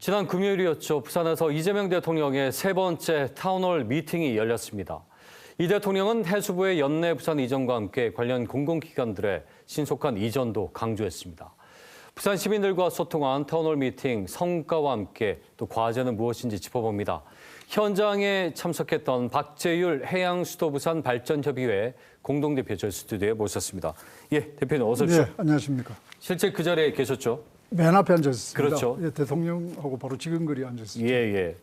지난 금요일이었죠. 부산에서 이재명 대통령의 세 번째 타운홀 미팅이 열렸습니다. 이 대통령은 해수부의 연내 부산 이전과 함께 관련 공공기관들의 신속한 이전도 강조했습니다. 부산 시민들과 소통한 타운홀 미팅 성과와 함께 또 과제는 무엇인지 짚어봅니다. 현장에 참석했던 박재율 해양수도부산 발전협의회 공동대표 저희 스튜디오에 모셨습니다. 예, 대표님 어서 오십시오. 네, 안녕하십니까. 실제 그 자리에 계셨죠? 맨 앞에 앉아 있습니다. 그렇죠. 예, 대통령하고 바로 지근거리에 앉아 있습니다. 예, 예.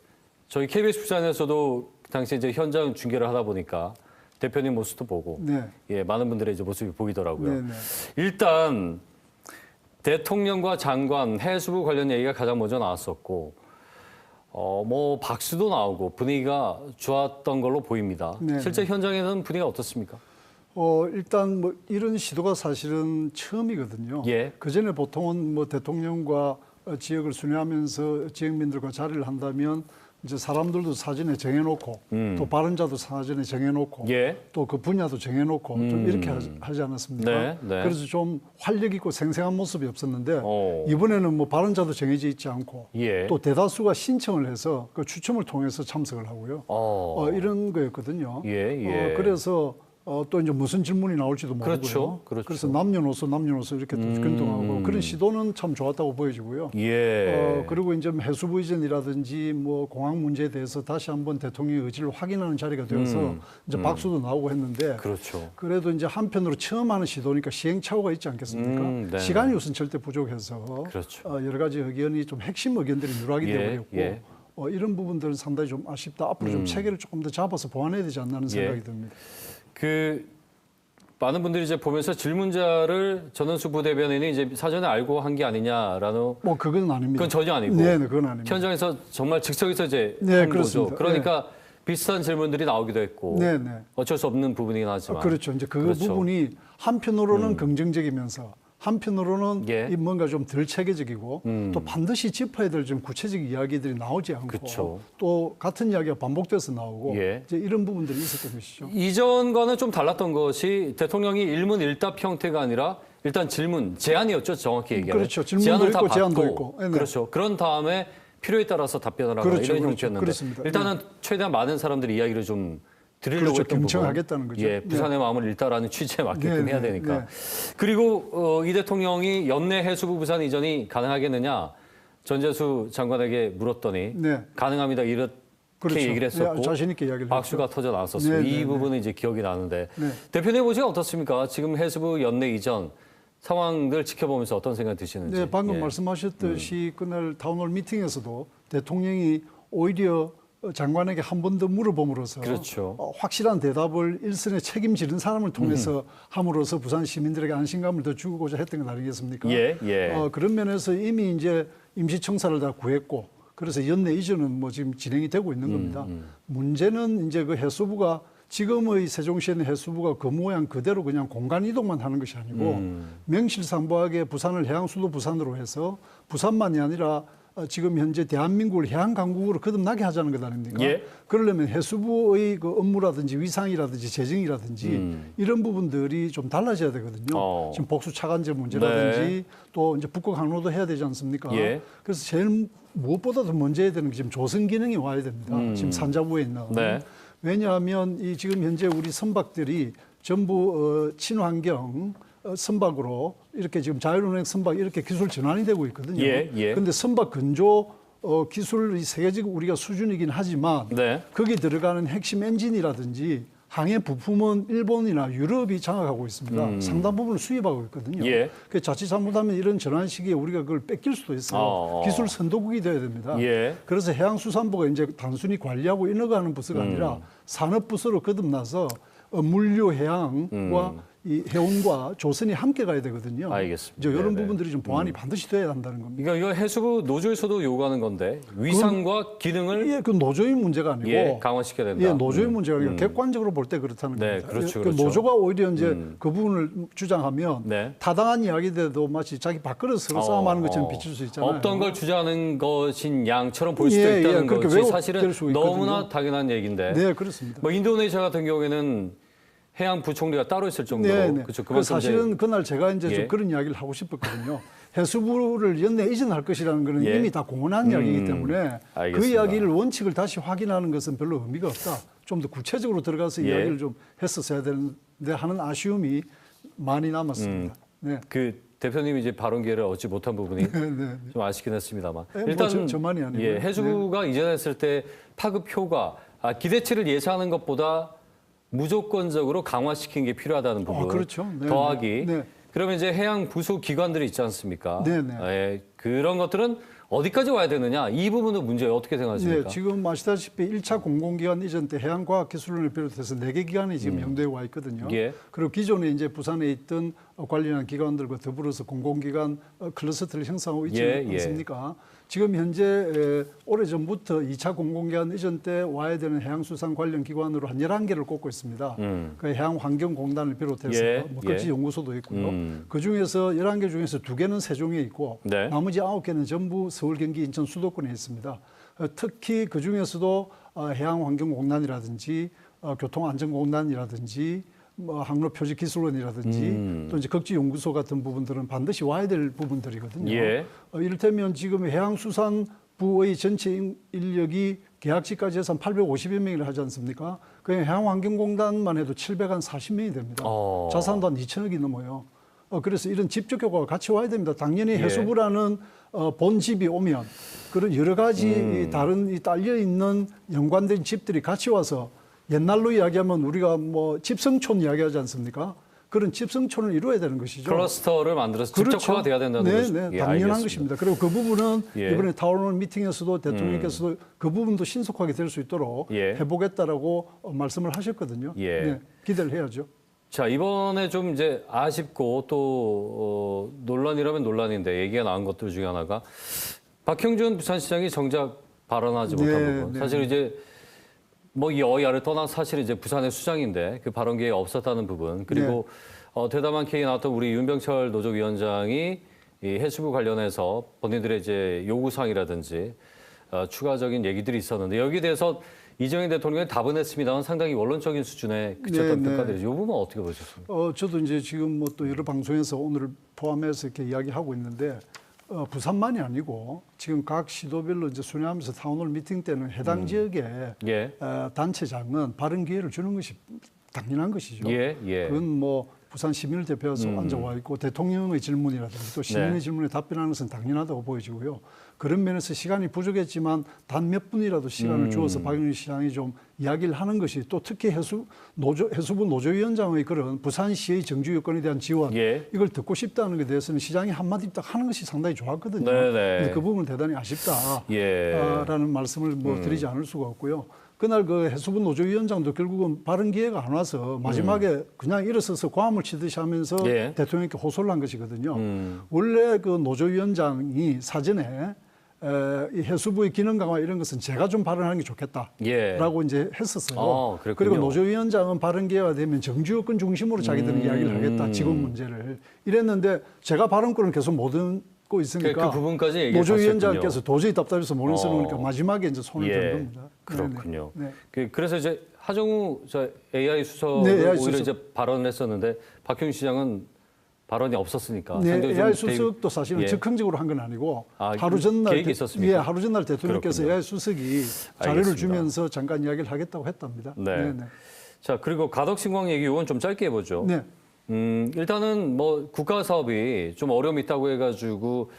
저희 KBS 부산에서도 그 당시 이제 현장 중계를 하다 보니까 대표님 모습도 보고 네. 예, 많은 분들의 이제 모습이 보이더라고요. 네, 네. 일단 대통령과 장관, 해수부 관련 얘기가 가장 먼저 나왔었고 뭐 박수도 나오고 분위기가 좋았던 걸로 보입니다. 네, 실제 현장에는 분위기가 어떻습니까? 일단 뭐 이런 시도가 사실은 처음이거든요. 예. 그 전에 보통은 뭐 대통령과 지역을 순회하면서 지역민들과 자리를 한다면 이제 사람들도 사전에 정해놓고 또 발언자도 사전에 정해놓고 예. 또 그 분야도 정해놓고 좀 이렇게 하지 않았습니까? 네, 네. 그래서 좀 활력 있고 생생한 모습이 없었는데 오. 이번에는 뭐 발언자도 정해져 있지 않고 예. 또 대다수가 신청을 해서 그 추첨을 통해서 참석을 하고요. 이런 거였거든요. 예, 예. 그래서 또 이제 무슨 질문이 나올지도 모르고요. 그렇죠, 그렇죠. 그래서 남녀노소 이렇게 또 근동하고 그런 시도는 참 좋았다고 보여지고요. 예. 그리고 이제 해수부 이전이라든지 뭐 공항 문제에 대해서 다시 한번 대통령의 의지를 확인하는 자리가 되어서 이제 박수도 나오고 했는데 그렇죠. 그래도 이제 한편으로 처음 하는 시도니까 시행착오가 있지 않겠습니까? 네. 시간이 우선 절대 부족해서 그렇죠. 여러 가지 의견이 좀 핵심 의견들이 누락이 예, 되어버렸고 예. 이런 부분들은 상당히 좀 아쉽다. 앞으로 좀 체계를 조금 더 잡아서 보완해야 되지 않나 하는 생각이 듭니다. 그 많은 분들이 이제 보면서 질문자를 전원수 부대변인이 이제 사전에 알고 한 게 아니냐라는 뭐 그건 아닙니다. 그건 전혀 아니고 네, 그건 아닙니다. 현장에서 정말 즉석에서 이제 네, 한 그렇습니다. 거죠. 그러니까 비슷한 질문들이 나오기도 했고 네, 네. 어쩔 수 없는 부분이긴 하지만 그렇죠. 이제 그 그렇죠. 부분이 한편으로는 긍정적이면서 한편으로는 예. 이 뭔가 좀 덜 체계적이고 또 반드시 짚어야 될 좀 구체적 이야기들이 나오지 않고 그쵸. 또 같은 이야기가 반복돼서 나오고 예. 이제 이런 부분들이 있었던 것이죠. 이전과는 좀 달랐던 것이 대통령이 일문일답 형태가 아니라 일단 질문, 제안이었죠. 정확히 얘기하면. 그렇죠. 질문도 제안을 있고 다 제안도 받고, 있고. 네, 네. 그렇죠. 그런 다음에 필요에 따라서 답변을 하거나 그렇죠, 이런 그렇죠. 형태였는데 그렇습니다. 일단은 최대한 많은 사람들이 이야기를 좀 드리려고 그렇죠. 했던 부분. 경청하겠다는 거죠. 예, 부산의 마음을 읽다라는 취지에 맞게끔 네, 해야 네, 되니까. 네. 그리고 이 대통령이 연내 해수부 부산 이전이 가능하겠느냐 전재수 장관에게 물었더니 네. 가능합니다. 이렇게 그렇죠. 얘기를 했었고 네, 자신 있게 이야기를 박수가 했죠. 터져 나왔었어요. 네, 이 네, 부분은 이제 기억이 나는데 네. 대표님 보시기 어떻습니까? 지금 해수부 연내 이전 상황들 지켜보면서 어떤 생각 드시는지. 네, 방금 예. 말씀하셨듯이 그날 타운홀 미팅에서도 대통령이 오히려 장관에게 한 번 더 물어봄으로써 그렇죠. 확실한 대답을 일선에 책임지는 사람을 통해서 함으로써 부산 시민들에게 안심감을 더 주고자 했던 것 아니겠습니까? 예, 예. 그런 면에서 이미 이제 임시청사를 다 구했고 그래서 연내 이전은 뭐 지금 진행이 되고 있는 겁니다. 문제는 이제 그 해수부가 지금의 세종시에는 해수부가 그 모양 그대로 그냥 공간 이동만 하는 것이 아니고 명실상부하게 부산을 해양수도 부산으로 해서 부산만이 아니라 지금 현재 대한민국을 해양 강국으로 거듭나게 하자는 것 아닙니까? 예. 그러려면 해수부의 그 업무라든지 위상이라든지 재정이라든지 이런 부분들이 좀 달라져야 되거든요. 지금 복수 차관제 문제라든지 네. 또 이제 북극 항로도 해야 되지 않습니까? 예. 그래서 제일 무엇보다도 먼저 해야 되는 게 지금 조성 기능이 와야 됩니다. 지금 산자부에 있는. 네. 왜냐하면 이 지금 현재 우리 선박들이 전부 친환경 선박으로 이렇게 지금 자율운행 선박 이렇게 기술 전환이 되고 있거든요. 예, 예. 그런데 선박 건조 기술이 세계적으로 우리가 수준이긴 하지만 네. 거기 들어가는 핵심 엔진이라든지 항해 부품은 일본이나 유럽이 장악하고 있습니다. 상당 부분을 수입하고 있거든요. 예. 그 자칫 잘못하면 이런 전환 시기에 우리가 그걸 뺏길 수도 있어요. 기술 선도국이 돼야 됩니다. 예. 그래서 해양수산부가 이제 단순히 관리하고 인허가하는 부서가 아니라 산업부서로 거듭나서 물류 해양과 이 해운과 조선이 함께 가야 되거든요. 알겠습니다. 이제 이런 네네. 부분들이 좀 보완이 반드시 돼야 한다는 겁니다. 그러니까 이거 해수부 노조에서도 요구하는 건데 위상과 기능을 예, 그 노조의 문제가 아니고 예, 강화시켜야 된다. 예, 노조의 문제가 아니고 객관적으로 볼 때 그렇다는 네, 겁니다. 그렇죠, 그 그렇죠. 노조가 오히려 이제 그 부분을 주장하면 네. 타당한 이야기들도 마치 자기 밥그릇 서로 싸움하는 것처럼 비칠 수 있잖아요. 없던 걸 주장하는 것인 양처럼 볼 수도 예, 있다는 예, 그렇게 것이 왜곡될 사실은 수 있거든요. 너무나 당연한 얘기인데. 네, 그렇습니다. 뭐 인도네시아 같은 경우에는 해양 부총리가 따로 있을 정도로 네네. 그렇죠. 그 사실은 그날 제가 이제 예. 좀 그런 이야기를 하고 싶었거든요. 해수부를 연내 이전할 것이라는 것은 예. 이미 다 공언한 이야기이기 때문에 그 알겠습니다. 이야기를 원칙을 다시 확인하는 것은 별로 의미가 없다. 좀 더 구체적으로 들어가서 예. 이야기를 좀 했었어야 되는데 하는 아쉬움이 많이 남았습니다. 네. 그 대표님이 이제 발언 기회를 얻지 못한 부분이 네. 좀 아쉽긴 했습니다만 뭐 일단 저만이 아니고요. 예, 해수부가 이전했을 때 파급 효과 기대치를 예상하는 것보다 무조건적으로 강화시킨 게 필요하다는 부분 그렇죠. 네, 더하기 네. 그러면 이제 해양 부속 기관들이 있지 않습니까? 네, 네. 예, 그런 것들은 어디까지 와야 되느냐 이 부분도 문제 어떻게 생각하십니까? 네, 지금 아시다시피 1차 공공기관 이전 때 해양과학기술원을 비롯해서 4개 기관이 지금 연도에 와 있거든요. 예. 그리고 기존에 이제 부산에 있던 관련한 기관들과 더불어서 공공기관 클러스터를 형성하고 있지 예, 예. 않습니까? 지금 현재 오래전부터 2차 공공기관 이전 때 와야 되는 해양수산 관련 기관으로 한 11개를 꼽고 있습니다. 그 해양환경공단을 비롯해서 예, 뭐 예. 거치연구소도 있고요. 그중에서 11개 중에서 2개는 세종에 있고 네. 나머지 9개는 전부 서울, 경기, 인천, 수도권에 있습니다. 특히 그중에서도 해양환경공단이라든지 교통안전공단이라든지 뭐 항로표지기술원이라든지 또 이제 극지연구소 같은 부분들은 반드시 와야 될 부분들이거든요. 예. 이를테면 지금 해양수산부의 전체 인력이 계약직까지 해서 한 850여 명이라 하지 않습니까? 그 해양환경공단만 해도 740명이 됩니다. 자산도 한 2천억이 넘어요. 그래서 이런 집적 효과가 같이 와야 됩니다. 당연히 예. 해수부라는 본집이 오면 그런 여러 가지 다른 이 딸려 있는 연관된 집들이 같이 와서 옛날로 이야기하면 우리가 뭐 집성촌 이야기하지 않습니까? 그런 집성촌을 이루어야 되는 것이죠. 클러스터를 만들어서 집적화가 돼야 된다는 네, 거죠. 네, 예, 당연한 알겠습니다. 것입니다. 그리고 그 부분은 예. 이번에 타운홀 미팅에서도 대통령께서도 그 부분도 신속하게 될 수 있도록 예. 해보겠다라고 말씀을 하셨거든요. 예. 네, 기대를 해야죠. 자, 이번에 좀 이제 아쉽고 또 논란이라면 논란인데 얘기가 나온 것들 중에 하나가 박형준 부산시장이 정작 발언하지 못한 네, 부분. 네. 사실 이제 뭐 여야를 떠난 사실 이제 부산의 수장인데 그 발언 기회가 없었다는 부분. 그리고 대담한 K에 나왔던 우리 윤병철 노조위원장이 이 해수부 관련해서 본인들의 이제 요구사항이라든지 추가적인 얘기들이 있었는데 여기에 대해서 이재명 대통령이 답은 했습니다만 상당히 원론적인 수준에 그쳤던 네, 평가들이 이 부분 어떻게 보셨습니까? 저도 이제 지금 뭐 또 여러 방송에서 오늘 포함해서 이렇게 이야기하고 있는데 부산만이 아니고 지금 각 시도별로 이제 순회하면서 타운홀 미팅 때는 해당 지역에 예. 단체장은 발언 기회를 주는 것이 당연한 것이죠. 예, 예. 그건 뭐 부산 시민을 대표해서 앉아와 있고 대통령의 질문이라든지 또 시민의 네. 질문에 답변하는 것은 당연하다고 보여지고요. 그런 면에서 시간이 부족했지만 단 몇 분이라도 시간을 주어서 박영진 시장이 좀 이야기를 하는 것이 또 특히 해수부 노조위원장의 그런 부산시의 정주 여건에 대한 지원 예. 이걸 듣고 싶다는 것에 대해서는 시장이 한마디 딱 하는 것이 상당히 좋았거든요. 네네. 그래서 그 부분은 대단히 아쉽다라는 예. 말씀을 뭐 드리지 않을 수가 없고요. 그날 그 해수부 노조위원장도 결국은 발언 기회가 안 와서 마지막에 그냥 일어서서 고함을 치듯이 하면서 예. 대통령께 호소를 한 것이거든요. 원래 그 노조위원장이 사전에 이 해수부의 기능 강화 이런 것은 제가 좀 발언하는 게 좋겠다라고 예. 이제 했었어요. 그랬군요. 그리고 노조위원장은 발언 기회가 되면 정주여건 중심으로 자기들은 이야기를 하겠다. 직원 문제를 이랬는데 제가 발언권을 계속 못 얻고 있으니까 그 부분까지 얘기를 노조위원장께서 하셨군요. 도저히 답답해서 못 쓰는 거니까 마지막에 이제 손을 든 겁니다. 그렇군요. 네네. 그래서 이제 하정우 AI 수석은 네, AI 오히려 수석. 이제 발언을 했었는데 박형준 시장은 발언이 없었으니까 네, 상당히 좀 AI 수석도 사실은 예. 즉흥적으로 한 건 아니고 아, 하루 전날 계획이 있었습니까? 예, 하루 전날 대통령께서 그렇군요. AI 수석이 자료를 알겠습니다. 주면서 잠깐 이야기를 하겠다고 했답니다. 네. 자, 그리고 가덕신광 얘기 이건 좀 짧게 해보죠. 네. 일단은 뭐 국가 사업이 좀 어려움이 있다고 해가지고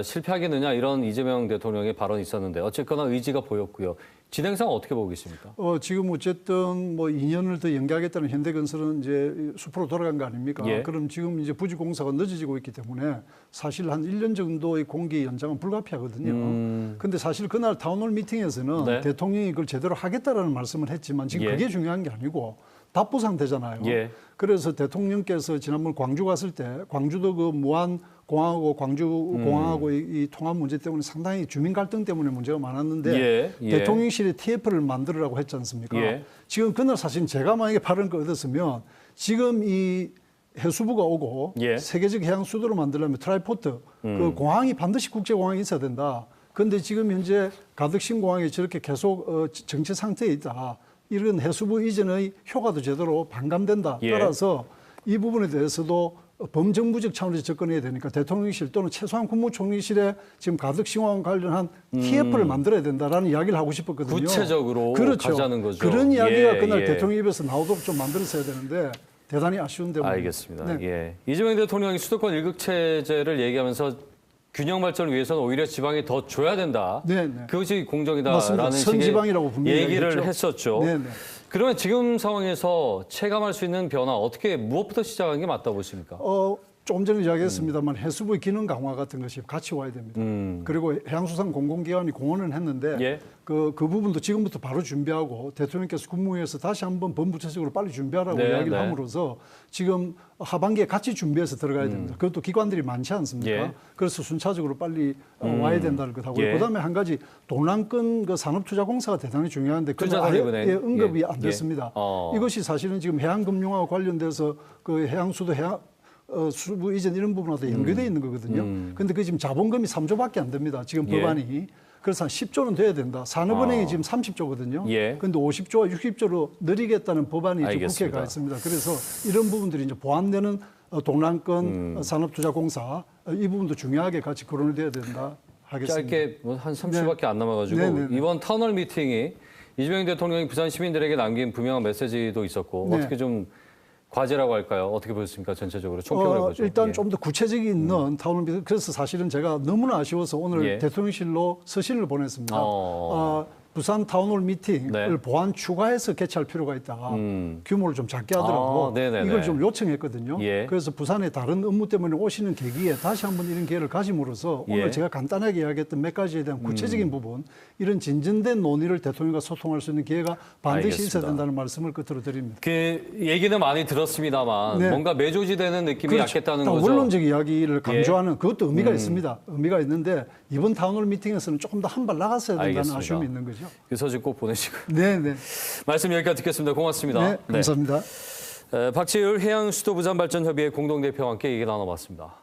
실패하겠느냐 이런 이재명 대통령의 발언이 있었는데 어쨌거나 의지가 보였고요. 진행상 어떻게 보고 계십니까? 지금 어쨌든 뭐 2년을 더 연기하겠다는 현대건설은 이제 숲으로 돌아간 거 아닙니까? 예. 그럼 지금 이제 부지 공사가 늦어지고 있기 때문에 사실 한 1년 정도의 공기 연장은 불가피하거든요. 근데 사실 그날 타운홀 미팅에서는 네. 대통령이 그걸 제대로 하겠다라는 말씀을 했지만 지금 예. 그게 중요한 게 아니고 답보 상태잖아요. 예. 그래서 대통령께서 지난번 광주 갔을 때 광주도 그 무안 공항하고 광주 공항하고 이 통합 문제 때문에 상당히 주민 갈등 때문에 문제가 많았는데 예, 예. 대통령실에 TF를 만들으라고 했지 않습니까? 예. 지금 그날 사실 제가 만약에 발언을 얻었으면 지금 이 해수부가 오고 예. 세계적 해양 수도를 만들려면 트라이포트 그 공항이 반드시 국제공항이 있어야 된다. 그런데 지금 현재 가덕신 공항이 저렇게 계속 정체 상태에 있다. 이런 해수부 이전의 효과도 제대로 반감된다. 예. 따라서 이 부분에 대해서도 범정부적 차원에서 접근해야 되니까 대통령실 또는 최소한 국무총리실에 지금 가덕 신화와 관련한 TF를 만들어야 된다라는 이야기를 하고 싶었거든요. 구체적으로 그렇죠. 가자는 거죠. 그런 이야기가 예, 그날 예. 대통령 입에서 나오도록 좀 만들었어야 되는데 대단히 아쉬운 대목입니다. 알겠습니다. 네. 예. 이재명 대통령이 수도권 일극 체제를 얘기하면서 균형 발전을 위해서는 오히려 지방이 더 줘야 된다. 네, 네. 그것이 맞습니다. 공정이다라는 식의 선지방이라고 분명히 얘기를 얘기했죠. 했었죠. 네, 네. 그러면 지금 상황에서 체감할 수 있는 변화 어떻게 무엇부터 시작하는 게 맞다 보십니까? 조금 전에 이야기했습니다만 해수부의 기능 강화 같은 것이 같이 와야 됩니다. 그리고 해양수산 공공기관이 공언을 했는데 예. 그 부분도 지금부터 바로 준비하고 대통령께서 국무회의에서 다시 한번 범부처적으로 빨리 준비하라고 네, 이야기를 네. 함으로써 지금 하반기에 같이 준비해서 들어가야 됩니다. 그것도 기관들이 많지 않습니까? 예. 그래서 순차적으로 빨리 와야 된다는 것하고 예. 그다음에 한 가지 동남권 그 산업투자공사가 대단히 중요한데 그건 아예 투자산업은행. 언급이 예. 안 됐습니다. 예. 이것이 사실은 지금 해양금융하고 관련돼서 그 해양수도 수부 이전 이런 부분하고 연계되어 있는 거거든요. 그런데 그 지금 자본금이 3조밖에 안 됩니다. 지금 예. 법안이. 그래서 한 10조는 돼야 된다. 산업은행이 지금 30조거든요. 예. 그런데 50조와 60조로 늘리겠다는 법안이 지금 국회에 알겠습니다. 가 있습니다. 그래서 이런 부분들이 이제 보완되는 동남권 산업투자공사 이 부분도 중요하게 같이 거론이 돼야 된다 하겠습니다. 짧게 한 30초밖에 안 남아가지고 네, 네, 네. 이번 타운홀 미팅이 이재명 대통령이 부산 시민들에게 남긴 분명한 메시지도 있었고 네. 어떻게 좀 과제라고 할까요? 어떻게 보셨습니까? 전체적으로 총평을 해보죠. 일단 예. 좀 더 구체적인 있는 타운홀 미팅. 그래서 사실은 제가 너무나 아쉬워서 오늘 예. 대통령실로 서신을 보냈습니다. 어. 부산 타운홀 미팅을 네. 보완 추가해서 개최할 필요가 있다. 규모를 좀 작게 하더라도 네네네. 이걸 좀 요청했거든요. 예. 그래서 부산에 다른 업무 때문에 오시는 계기에 다시 한번 이런 기회를 가짐으로써 예. 오늘 제가 간단하게 이야기했던 몇 가지에 대한 구체적인 부분 이런 진전된 논의를 대통령과 소통할 수 있는 기회가 반드시 있어야 알겠습니다. 된다는 말씀을 끝으로 드립니다. 그 얘기는 많이 들었습니다만 네. 뭔가 매조지되는 느낌이 약했다는 딱 거죠. 원론적 이야기를 강조하는 그것도 의미가 있습니다. 의미가 있는데 이번 타운홀 미팅에서는 조금 더 한 발 나갔어야 된다는 알겠습니다. 아쉬움이 있는 거죠. 그 서식 꼭 보내시고 네, 네. 말씀 여기까지 듣겠습니다. 고맙습니다. 네, 감사합니다. 박지율 해양수도부산발전협의회 공동대표와 함께 얘기 나눠봤습니다.